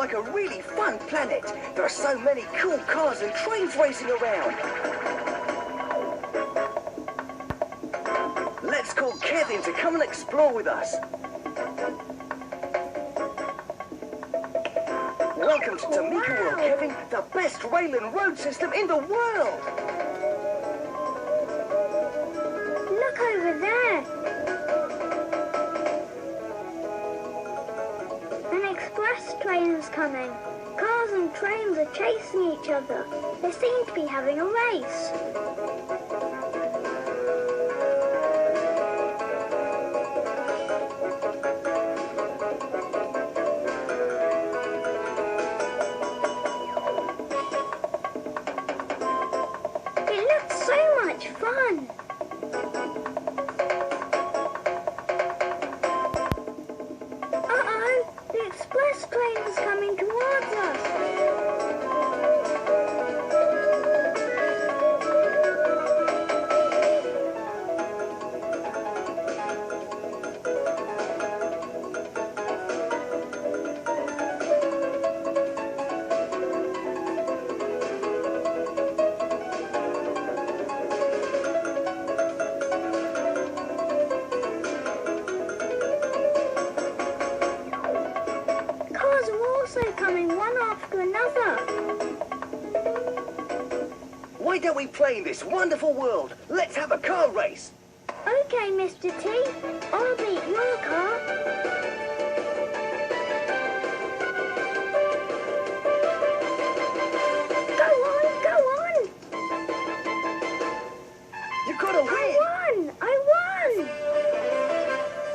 like a really fun planet. There are so many cool cars and trains racing around. Let's call Kevin to come and explore with us. Welcome to Tomica World, Kevin, the best rail and road system in the world. Look over there. An express train is coming. Cars and trains are chasing each other. They seem to be having a race. It looks so much fun. The express train is coming towards us. Cars are also coming one after another. Why don't we play in this wonderful world? Let's have a car race. Okay, Mr. T. I'll beat your car.